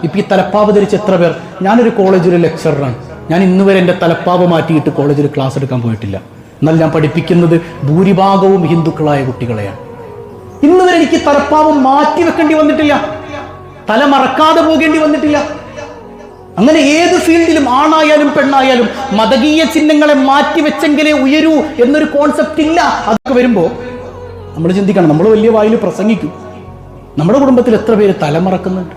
ഇപ്പം ഈ തലപ്പാവ് ധരിച്ച് എത്ര പേർ? ഞാനൊരു കോളേജിലെ ലെക്ചററാണ്. ഞാൻ ഇന്ന് വരെ എൻ്റെ തലപ്പാവ് മാറ്റിയിട്ട് കോളേജിൽ ക്ലാസ് എടുക്കാൻ പോയിട്ടില്ല. എന്നാൽ ഞാൻ പഠിപ്പിക്കുന്നത് ഭൂരിഭാഗവും ഹിന്ദുക്കളായ കുട്ടികളെയാണ്. ഇന്ന് വരെ എനിക്ക് തലപ്പാവ് മാറ്റി വെക്കേണ്ടി വന്നിട്ടില്ല, തല മറക്കാതെ പോകേണ്ടി വന്നിട്ടില്ല. അങ്ങനെ ഏത് ഫീൽഡിലും ആണായാലും പെണ്ണായാലും മതകീയ ചിഹ്നങ്ങളെ മാറ്റിവെച്ചെങ്കിലേ ഉയരൂ എന്നൊരു കോൺസെപ്റ്റ് ഇല്ല. അതൊക്കെ വരുമ്പോൾ നമ്മൾ ചിന്തിക്കണം. നമ്മൾ വലിയ വായിൽ പ്രസംഗിക്കും, നമ്മുടെ കുടുംബത്തിൽ എത്ര പേര് തലമറക്കുന്നുണ്ട്?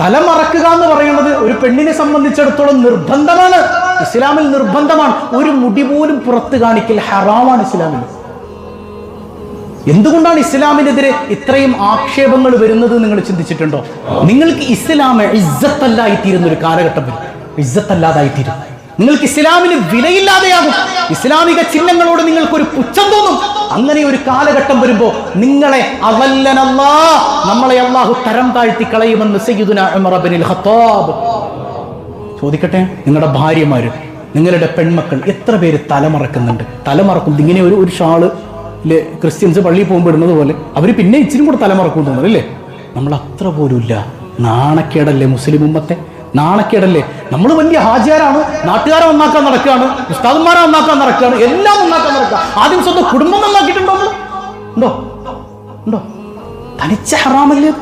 തലമറക്കുക എന്ന് പറയുന്നത് ഒരു പെണ്ണിനെ സംബന്ധിച്ചിടത്തോളം നിർബന്ധമാണ്, ഇസ്ലാമിൽ നിർബന്ധമാണ്. ഒരു മുടി പോലും പുറത്ത് കാണിക്കൽ ഹറാമാണ് ഇസ്ലാമിൽ. എന്തുകൊണ്ടാണ് ഇസ്ലാമിനെതിരെ ഇത്രയും ആക്ഷേപങ്ങൾ വരുന്നത് നിങ്ങൾ ചിന്തിച്ചിട്ടുണ്ടോ? നിങ്ങൾക്ക് ഇസ്ലാം ഇസ്സത്തല്ലായിത്തീരുന്ന ഒരു കാലഘട്ടം വരും, ഇസ്സത്തല്ലാതായിത്തീരും. നിങ്ങൾക്ക് ഇസ്ലാമിന് വിലയില്ലാതെയാകും, ഇസ്ലാമിക ചിഹ്നങ്ങളോട് നിങ്ങൾക്കൊരു പുച്ഛം തോന്നും. അങ്ങനെ ഒരു കാലഘട്ടം വരുമ്പോൾ നിങ്ങളെ നമ്മളെ അല്ലാഹു തരം താഴ്ത്തി കളയുമെന്ന് സയ്യിദുനാ ഉമർ ഇബ്നുൽ ഖത്താബ്. ചോദിക്കട്ടെ, നിങ്ങളുടെ ഭാര്യമാര്, നിങ്ങളുടെ പെൺമക്കൾ എത്ര പേര് തലമറക്കുന്നുണ്ട്? തലമറക്കും. ഇങ്ങനെ ഒരു ഷാള് ക്രിസ്ത്യൻസ് പള്ളിയിൽ പോകുമ്പോൾ ഇടുന്നത് പോലെ അവർ പിന്നെ ഇച്ചിരി കൂടെ തലമറക്കും തോന്നുന്നു അല്ലേ? നമ്മൾ അത്ര പോലും ഇല്ല. നാണക്കേടല്ലേ മുസ്ലിം ഉമ്മത്തെ? നാണക്കേടല്ലേ? നമ്മൾ വലിയ ഹാജിയാരാണ്, നാട്ടുകാരെ നന്നാക്കാൻ നടക്കുകയാണ്, ഉസ്താദന്മാരെ നന്നാക്കാൻ നടക്കുകയാണ്, എല്ലാം നന്നാക്കാൻ നടക്കുക. ആദ്യം സ്വന്തം കുടുംബം നന്നാക്കിയിട്ടുണ്ടോ? ഉണ്ടോ? ഉണ്ടോ? തനിച്ച ഹറാമല്ലേ?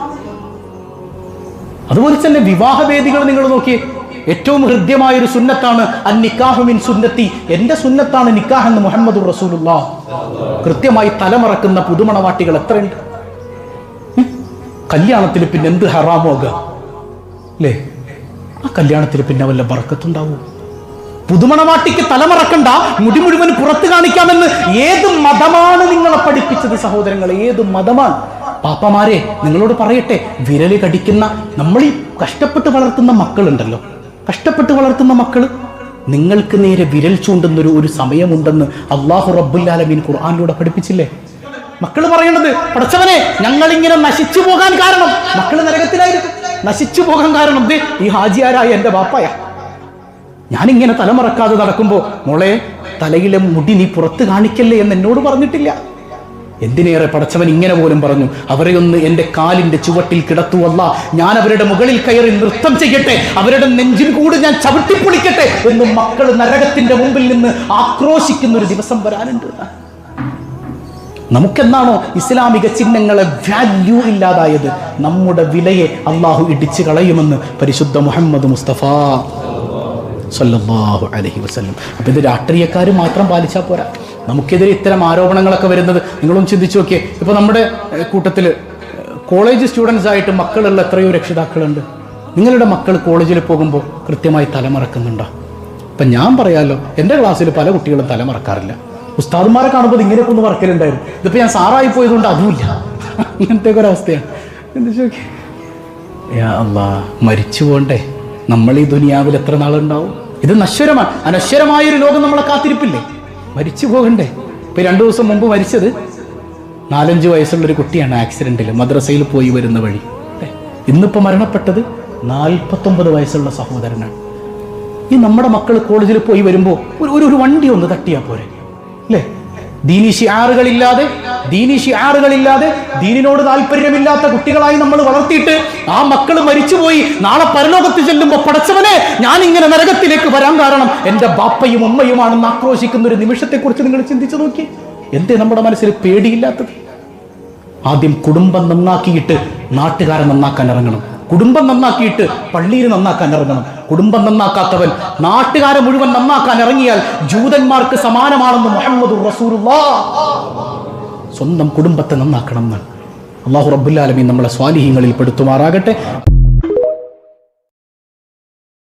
അതുപോലെ തന്നെ വിവാഹവേദികൾ നിങ്ങൾ നോക്കിയേ. ഏറ്റവും ഹൃദ്യമായൊരു സുന്നത്താണ് അന്നിക്കാഹു മിൻ സുന്നത്തി, എന്റെ സുന്നത്താണ് നിക്കാഹ് എന്ന് മുഹമ്മദുർ റസൂലുള്ളാഹ്. കൃത്യമായി തലമറക്കുന്ന പുതുമണവാട്ടികൾ എത്രയുണ്ട്? കല്യാണത്തിൽ പിന്നെ എന്ത് ഹറാമാകുക അല്ലേ? ആ കല്യാണത്തിൽ പിന്നെ വല്ല ബർക്കത്തുണ്ടാവൂ? പുതുമണവാട്ടിക്ക് തലമറക്കണ്ട, മുടി മുഴുവൻ പുറത്ത് കാണിക്കാമെന്ന് ഏത് മതമാണ് നിങ്ങളെ പഠിപ്പിച്ചത് സഹോദരങ്ങളെ? ഏത് മതമാണ്? പാപ്പമാരെ, നിങ്ങളോട് പറയട്ടെ, വിരല് കടിക്കുന്ന നമ്മൾ ഈ കഷ്ടപ്പെട്ട് വളർത്തുന്ന മക്കളുണ്ടല്ലോ, കഷ്ടപ്പെട്ട് വളർത്തുന്ന മക്കള് നിങ്ങൾക്ക് നേരെ വിരൽ ചൂണ്ടുന്ന ഒരു സമയമുണ്ടെന്ന് അല്ലാഹു റബ്ബുൽ ആലമീൻ ഖുർആനിലൂടെ പഠിപ്പിച്ചില്ലേ? മക്കള് പറയണത്, പടച്ചവനെ ഞങ്ങളിങ്ങനെ നശിച്ചു പോകാൻ കാരണം, മക്കള് നരകത്തിലായിരിക്കും. നശിച്ചു പോകാൻ കാരണം ഈ ഹാജിയാരായ എൻ്റെ ബാപ്പായ. ഞാനിങ്ങനെ തലമറക്കാതെ നടക്കുമ്പോൾ, മോളെ തലയിലെ മുടി നീ പുറത്ത് കാണിക്കല്ലേ എന്ന് എന്നോട് പറഞ്ഞിട്ടില്ല. എന്തിനേറെ പടച്ചവൻ ഇങ്ങനെ പോലും പറഞ്ഞു, അവരെ ഒന്ന് എൻ്റെ കാലിന്റെ ചുവട്ടിൽ കിടത്തു അല്ലാ, ഞാൻ അവരുടെ മുകളിൽ കയറി നൃത്തം ചെയ്യട്ടെ, അവരുടെ നെഞ്ചിൽ കൂടി ഞാൻ ചവിട്ടിപ്പൊളിക്കട്ടെ എന്ന് മക്കൾ നരകത്തിന്റെ മുമ്പിൽ നിന്ന് ആക്രോശിക്കുന്ന ഒരു ദിവസം വരാനുണ്ട്. നമുക്കെന്നാണോ ഇസ്ലാമിക ചിഹ്നങ്ങളെ വാല്യൂ ഇല്ലാതായത്, നമ്മുടെ വിലയെ അള്ളാഹു ഇടിച്ചു കളയുമെന്ന് പരിശുദ്ധ മുഹമ്മദ് മുസ്തഫ സല്ലല്ലാഹു അലൈഹി വസല്ലം. അപ്പൊ ഇത് രാഷ്ട്രീയക്കാർ മാത്രം പാലിച്ചാൽ പോരാ. നമുക്കെതിരെ ഇത്തരം ആരോപണങ്ങളൊക്കെ വരുന്നത് നിങ്ങളൊന്ന് ചിന്തിച്ചു നോക്കിയേ. ഇപ്പൊ നമ്മുടെ കൂട്ടത്തിൽ കോളേജ് സ്റ്റുഡൻസ് ആയിട്ട് മക്കളുള്ള എത്രയോ രക്ഷിതാക്കളുണ്ട്. നിങ്ങളുടെ മക്കൾ കോളേജിൽ പോകുമ്പോൾ കൃത്യമായി തലമറക്കുന്നുണ്ടോ? ഇപ്പൊ ഞാൻ പറയാലോ, എൻ്റെ ക്ലാസ്സിൽ പല കുട്ടികളും തലമറക്കാറില്ല. ഉസ്താദുമാരെ കാണുമ്പോൾ ഇങ്ങനെയൊക്കെ ഒന്ന് മറക്കലുണ്ടായിരുന്നു. ഇതിപ്പോ ഞാൻ സാറായി പോയതുകൊണ്ട് അതുമില്ല. അങ്ങനത്തെ ഒരവസ്ഥയാണ്. ചിന്തിച്ചു നോക്കി. യാ അല്ലാഹ്, മരിച്ചു പോണ്ടേ? നമ്മൾ ഈ ദുനിയാവിൽ എത്ര നാളുണ്ടാവും? ഇത് നശ്വരമാണ്. അനശ്വരമായൊരു ലോകം നമ്മളെ കാത്തിരിപ്പില്ലേ? മരിച്ചു പോകണ്ടേ? ഇപ്പൊ 2 ദിവസം മുമ്പ് മരിച്ചത് 4-5 വയസ്സുള്ളൊരു കുട്ടിയാണ് ആക്സിഡന്റിൽ, മദ്രസയിൽ പോയി വരുന്ന വഴി. ഇന്നിപ്പോ മരണപ്പെട്ടത് 49 വയസ്സുള്ള സഹോദരനാണ്. ഈ നമ്മുടെ മക്കൾ കോളേജിൽ പോയി വരുമ്പോ ഒരു വണ്ടി ഒന്ന് തട്ടിയാ പോരെ അല്ലേ? ദീനി ശിആറുകളില്ലാതെ ദീനിനോട് താല്പര്യമില്ലാത്ത കുട്ടികളായി നമ്മൾ വളർത്തിയിട്ട് ആ മക്കൾ മരിച്ചുപോയി നാളെ പരലോകത്ത് ചെല്ലുമ്പോൾ, പടച്ചവനെ ഞാൻ ഇങ്ങനെ നരകത്തിലേക്ക് വരാൻ കാരണം എൻ്റെ ബാപ്പയും ഉമ്മയുമാണെന്ന് ആക്രോശിക്കുന്ന ഒരു നിമിഷത്തെക്കുറിച്ച് നിങ്ങൾ ചിന്തിച്ചു നോക്കി. എന്തേ നമ്മുടെ മനസ്സിൽ പേടിയില്ലാത്തത്? ആദ്യം കുടുംബം നന്നാക്കിയിട്ട് നാട്ടുകാരെ നന്നാക്കാൻ ഇറങ്ങണം. കുടുംബം നന്നാക്കിയിട്ട് പള്ളിയിൽ നന്നാക്കാൻ ഇറങ്ങണം. കുടുംബം നന്നാക്കാത്തവൻ നാട്ടുകാരെ മുഴുവൻ നന്നാക്കാൻ ഇറങ്ങിയാൽ ജൂതന്മാർക്ക് സമാനമാണെന്ന് മുഹമ്മദുർ റസൂലുള്ളാഹ്. സ്വന്തം കുടുംബത്തെ നന്നാക്കണം എന്നാണ്. അല്ലാഹു റബ്ബുൽ ആലമീൻ നമ്മളെ സ്വാലിഹീങ്ങളിൽ പെടുത്തുമാറാകട്ടെ.